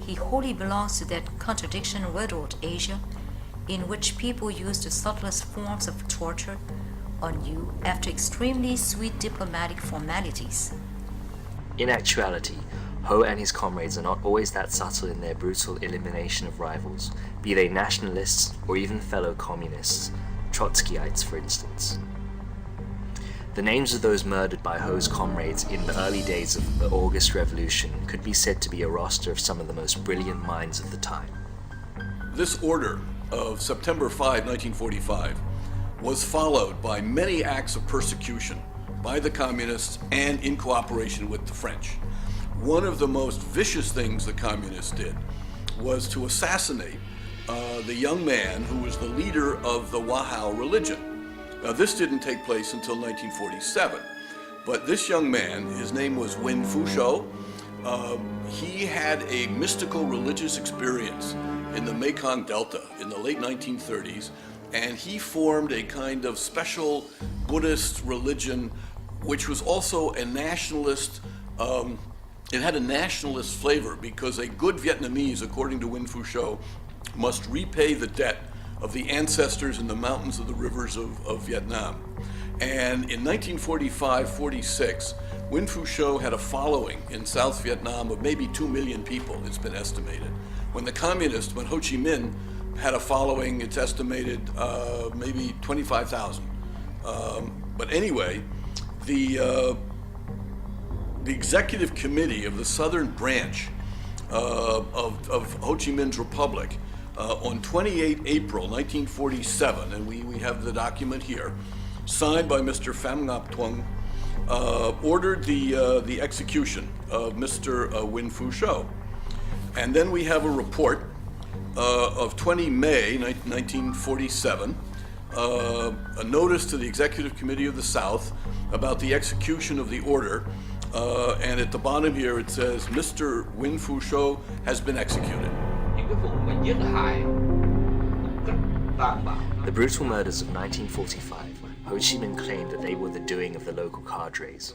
he wholly belongs to that contradiction-riddled Asia in which people use the subtlest forms of torture on you after extremely sweet diplomatic formalities. In actuality, Ho and his comrades are not always that subtle in their brutal elimination of rivals, be they nationalists or even fellow communists, Trotskyites for instance. The names of those murdered by Ho's comrades in the early days of the August Revolution could be said to be a roster of some of the most brilliant minds of the time. This order of September 5, 1945 was followed by many acts of persecution by the communists and in cooperation with the French. One of the most vicious things the communists did was to assassinate the young man who was the leader of the Wahao religion. Now, this didn't take place until 1947, but this young man, his name was Wen Fushou. He had a mystical religious experience in the Mekong Delta in the late 1930s, and he formed a kind of special Buddhist religion, which was also a nationalist. It had a nationalist flavor because a good Vietnamese, according to Wen Fushou, must repay the debt of the ancestors in the mountains of the rivers of Vietnam. And in 1945-46, Wen Fushou had a following in South Vietnam of maybe 2 million people, it's been estimated. When the communists, when Ho Chi Minh had a following, it's estimated maybe 25,000. But anyway, the executive committee of the southern branch of Ho Chi Minh's republic on 28 April 1947, and we have the document here, signed by Mr. Pham Ngap Tuong, ordered the execution of Mr. Wen Fushou. And then we have a report of 20 May 1947, a notice to the Executive Committee of the South about the execution of the order, and at the bottom here it says, Mr. Wen Fushou has been executed. The brutal murders of 1945, Ho Chi Minh claimed that they were the doing of the local cadres.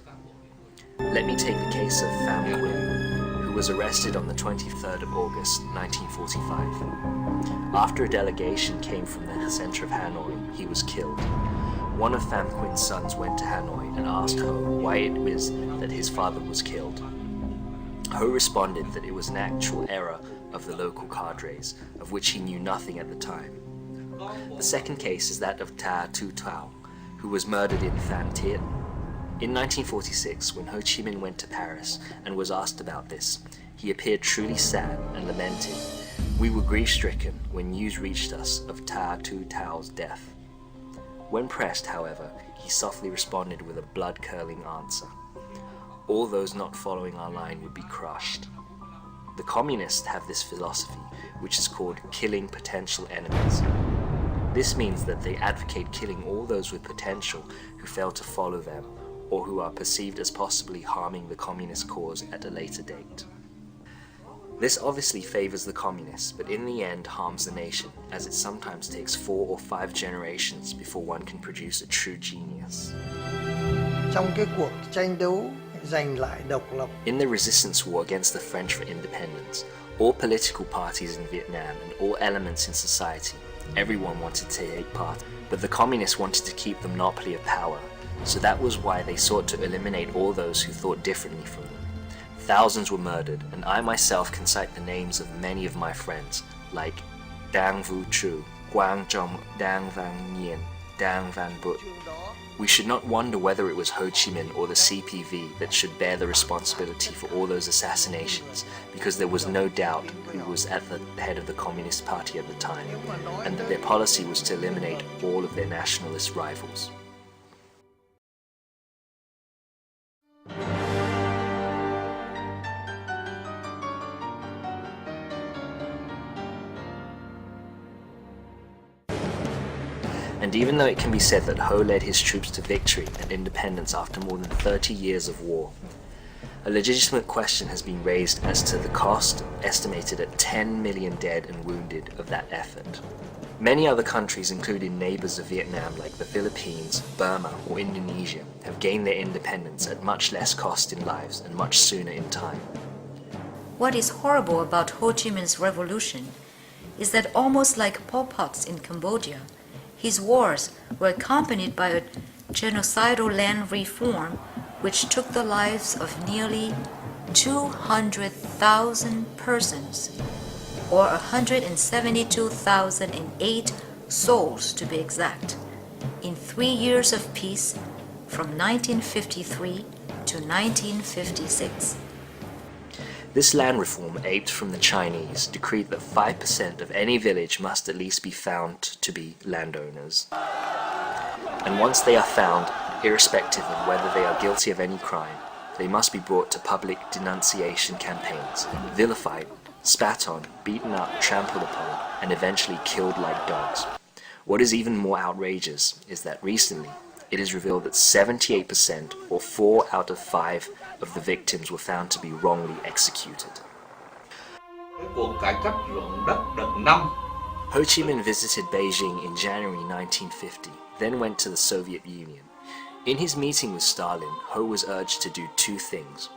Let me take the case of Pham Nguyen, who was arrested on the 23rd of August 1945. After a delegation came from the center of Hanoi, he was killed. One of Pham Nguyen's sons went to Hanoi and asked Ho why it was that his father was killed. Ho responded that it was an actual error of the local cadres, of which he knew nothing at the time. The second case is that of Ta Tu Tao, who was murdered in Phan Thiet. In 1946, when Ho Chi Minh went to Paris and was asked about this, he appeared truly sad and lamented. We were grief-stricken when news reached us of Ta Tu Tao's death. When pressed, however, he softly responded with a blood-curdling answer. All those not following our line would be crushed. The communists have this philosophy, which is called killing potential enemies. This means that they advocate killing all those with potential who fail to follow them, or who are perceived as possibly harming the communist cause at a later date. This obviously favors the communists, but in the end harms the nation, as it sometimes takes 4 or 5 generations before one can produce a true genius. In the resistance war against the French for independence, all political parties in Vietnam and all elements in society, everyone wanted to take part, but the communists wanted to keep the monopoly of power, so that was why they sought to eliminate all those who thought differently from them. Thousands were murdered, and I myself can cite the names of many of my friends, like Dang Vu Chu, Quang Zhong, Dang Van Nguyen, Dang Van But. We should not wonder whether it was Ho Chi Minh or the CPV that should bear the responsibility for all those assassinations, because there was no doubt who was at the head of the Communist Party at the time, and that their policy was to eliminate all of their nationalist rivals. And even though it can be said that Ho led his troops to victory and independence after more than 30 years of war, a legitimate question has been raised as to the cost, estimated at 10 million dead and wounded, of that effort. Many other countries, including neighbors of Vietnam like the Philippines, Burma, or Indonesia, have gained their independence at much less cost in lives and much sooner in time. What is horrible about Ho Chi Minh's revolution is that almost like Pol Pot's in Cambodia, his wars were accompanied by a genocidal land reform which took the lives of nearly 200,000 persons, or 172,008 souls to be exact, in 3 years of peace from 1953 to 1956. This land reform, aped from the Chinese, decreed that 5% of any village must at least be found to be landowners. And once they are found, irrespective of whether they are guilty of any crime, they must be brought to public denunciation campaigns, vilified, spat on, beaten up, trampled upon, and eventually killed like dogs. What is even more outrageous is that recently it is revealed that 78%, or 4 out of 5, of the victims were found to be wrongly executed. Cuộc cải cách ruộng đất đợt 5. Ho Chi Minh visited Beijing in January 1950, then went to the Soviet Union. In his meeting with Stalin, Ho was urged to do 2 things.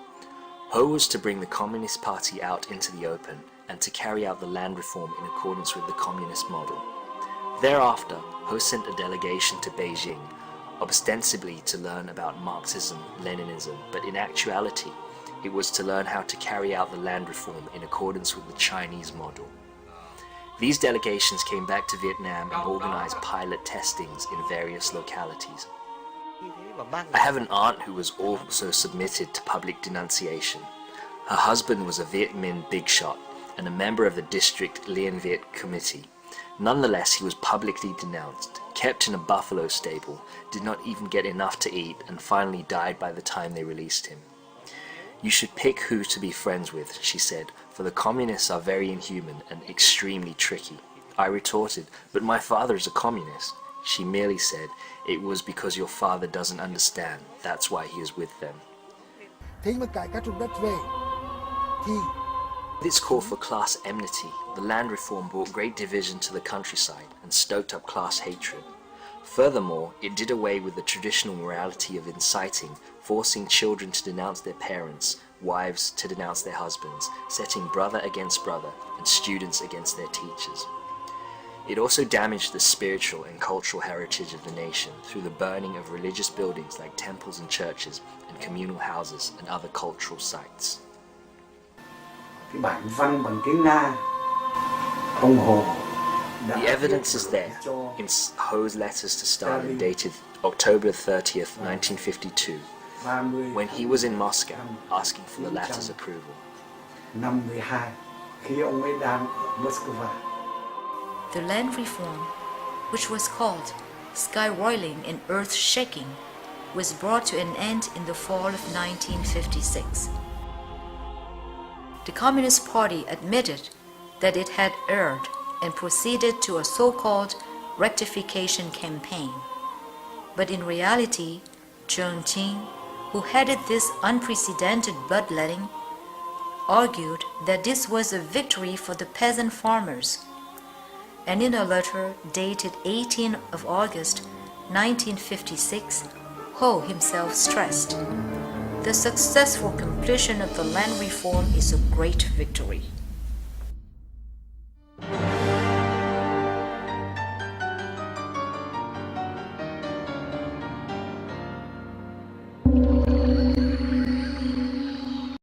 Ho was to bring the Communist Party out into the open and to carry out the land reform in accordance with the communist model. Thereafter, Ho sent a delegation to Beijing, ostensibly to learn about Marxism, Leninism, but in actuality, it was to learn how to carry out the land reform in accordance with the Chinese model. These delegations came back to Vietnam and organized pilot testings in various localities. I have an aunt who was also submitted to public denunciation. Her husband was a Viet Minh big shot and a member of the district Lien Viet committee. Nonetheless, he was publicly denounced, kept in a buffalo stable, did not even get enough to eat, and finally died by the time they released him. "You should pick who to be friends with," she said, "for the communists are very inhuman and extremely tricky." I retorted, "But my father is a communist." She merely said, "It was because your father doesn't understand, that's why he is with them." This call for class enmity, the land reform brought great division to the countryside and stoked up class hatred. Furthermore, it did away with the traditional morality of inciting, forcing children to denounce their parents, wives to denounce their husbands, setting brother against brother, and students against their teachers. It also damaged the spiritual and cultural heritage of the nation through the burning of religious buildings like temples and churches and communal houses and other cultural sites. The evidence is there in Ho's letters to Stalin dated October 30th, 1952, when he was in Moscow asking for the latter's approval. The land reform, which was called sky roiling and earth shaking, was brought to an end in the fall of 1956. The Communist Party admitted that it had erred and proceeded to a so-called rectification campaign. But in reality, Zheng Jing, who headed this unprecedented bloodletting, argued that this was a victory for the peasant farmers. And in a letter dated 18 of August 1956, Ho himself stressed, "The successful completion of the land reform is a great victory."